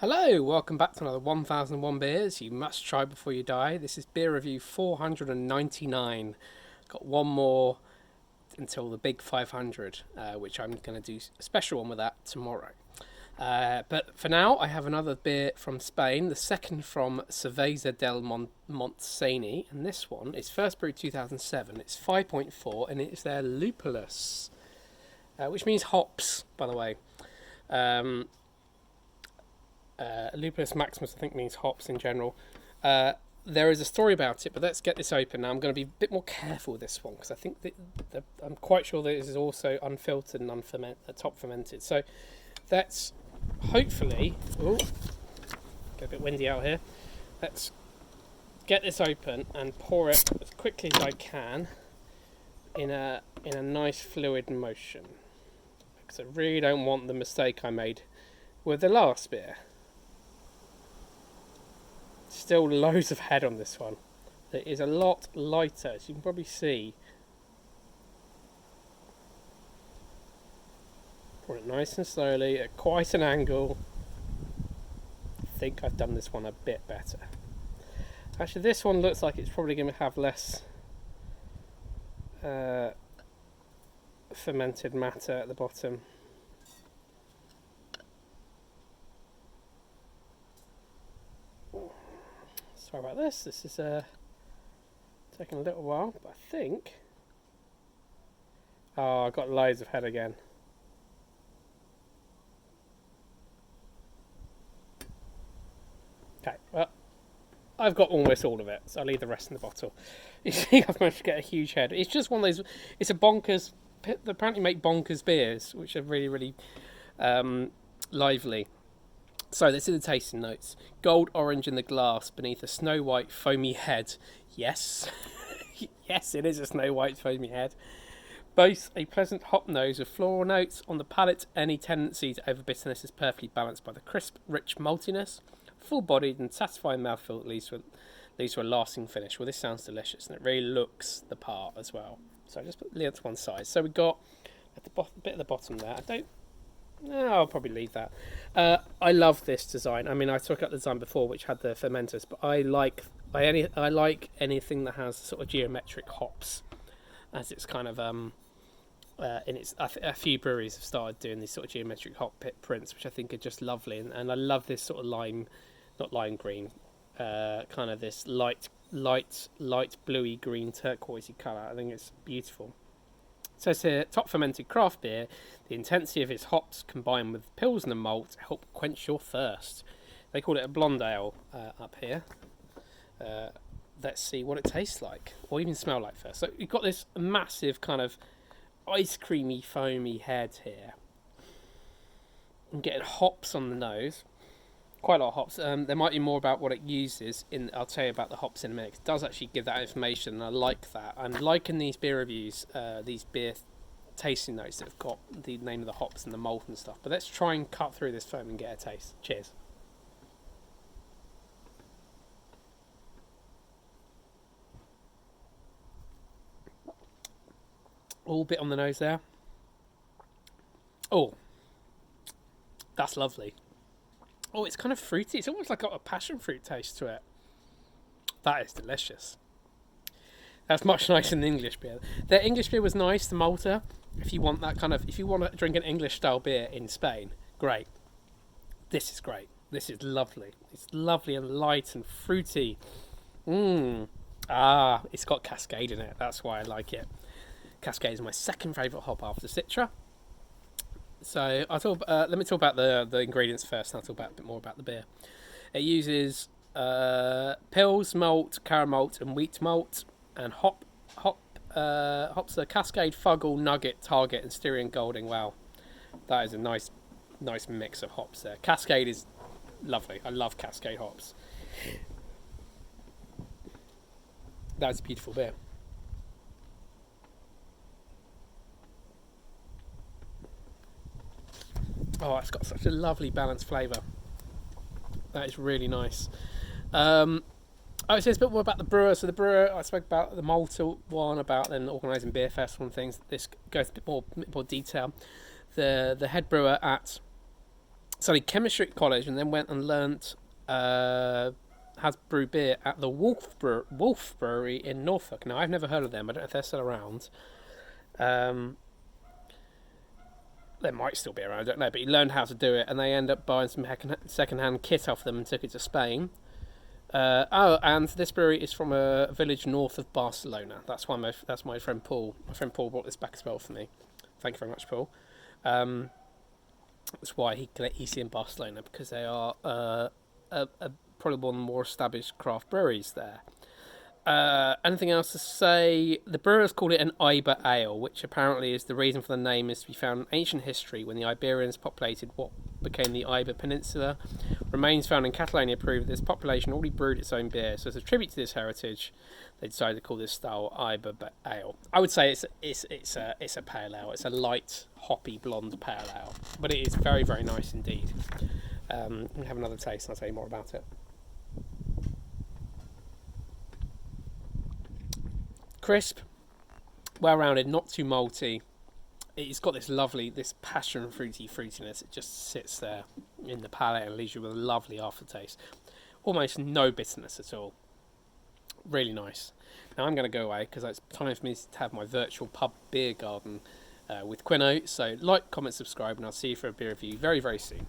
Hello, welcome back to another 1001 Beers You Must Try Before You Die. This is beer review 499. Got one more until the big 500, which I'm going to do a special one with that tomorrow. But for now, I have another beer from Spain, the second from Cerveza del Montseny, and this one is first brewed 2007. It's 5.4, and it's their Lupulus, which means hops, by the way. Lupulus maximus, I think, means hops in general. There is a story about it, but let's get this open now. I'm going to be a bit more careful with this one because I think I'm quite sure that this is also unfiltered and top fermented. So let's hopefully, get a bit windy out here. Let's get this open and pour it as quickly as I can in a nice fluid motion, because I really don't want the mistake I made with the last beer. Still loads of head on this one. It is a lot lighter, as you can probably see. Pour it nice and slowly at quite an angle. I think I've done this one a bit better. Actually, this one looks like it's probably going to have less fermented matter at the bottom. Sorry about this. This is taking a little while, but I think. Oh, I got loads of head again. Okay, well, I've got almost all of it, so I'll leave the rest in the bottle. You see, I've managed to get a huge head. It's just one of those. It's a bonkers. They apparently make bonkers beers, which are really, really lively. So this is the tasting notes. Gold orange in the glass beneath a snow white foamy head. Yes. Yes, it is a snow white foamy head. Boasts a pleasant hop nose with floral notes. On the palate, any tendency to over bitterness is perfectly balanced by the crisp, rich maltiness. Full-bodied and satisfying mouthfeel that leads to a lasting finish. Well, this sounds delicious, and it really looks the part as well. So I just put the lid to one side. So we've got at the bit at the bottom there. I'll probably leave that. I love this design. I mean, I took up the design before, which had the fermenters, but I like anything that has sort of geometric hops, as it's kind of a few breweries have started doing these sort of geometric hop prints, which I think are just lovely, and I love this sort of not lime green, kind of this light bluey green turquoisey colour. I think it's beautiful. So it's a top fermented craft beer. The intensity of its hops combined with Pilsner malt help quench your thirst. They call it a blonde ale up here. Let's see what it tastes like, or even smell like first. So you've got this massive kind of ice creamy foamy head here. I'm getting hops on the nose. Quite a lot of hops. There might be more about what it uses. I'll tell you about the hops in a minute. It does actually give that information, and I like that. I'm liking these beer reviews, these beer tasting notes that have got the name of the hops and the malt and stuff. But let's try and cut through this foam and get a taste. Cheers. All bit on the nose there. Oh, that's lovely. Oh, it's kind of fruity. It's almost like got a passion fruit taste to it. That is delicious. That's much nicer than English beer. Their English beer was nice, the Malta. If you want to drink an English style beer in Spain, great. This is great. This is lovely. It's lovely and light and fruity. It's got Cascade in it. That's why I like it. Cascade is my second favourite hop after Citra. So let me talk about the ingredients first, and I'll talk a bit more about the beer. It uses Pils malt, caramel malt, and wheat malt, and hops are Cascade, Fuggle, Nugget, Target, and Styrian Golding. Wow, that is a nice mix of hops there. Cascade is lovely. I love Cascade hops. That's a beautiful beer. Oh, it's got such a lovely balanced flavour. That is really nice. So it's a bit more about the brewer. So the brewer, I spoke about the Malta one, about then organising beer festival and things. This goes a bit more detail. The head brewer at studied chemistry at college, and then went and learnt how to brew beer at the Wolf Brewery in Norfolk. Now, I've never heard of them. I don't know if they're still around. Um, they might still be around, I don't know. But he learned how to do it, and they end up buying some second-hand kit off them and took it to Spain. And this brewery is from a village north of Barcelona. That's my friend Paul. My friend Paul brought this back as well for me. Thank you very much, Paul. That's why he's in Barcelona, because they are probably one of the more established craft breweries there. Anything else to say? The brewers called it an Iber Ale, which apparently is the reason for the name is to be found in ancient history when the Iberians populated what became the Iber Peninsula. Remains found in Catalonia prove that this population already brewed its own beer, so as a tribute to this heritage, they decided to call this style Iber Ale. I would say it's a pale ale. It's a light, hoppy, blonde pale ale, but it is very, very nice indeed. Have another taste, and I'll tell you more about it. Crisp, well-rounded, not too malty. It's got this passion fruitiness. It just sits there in the palate and leaves you with a lovely aftertaste. Almost no bitterness at all. Really nice. Now I'm going to go away because it's time for me to have my virtual pub beer garden with Quino. So like, comment, subscribe, and I'll see you for a beer review very, very soon.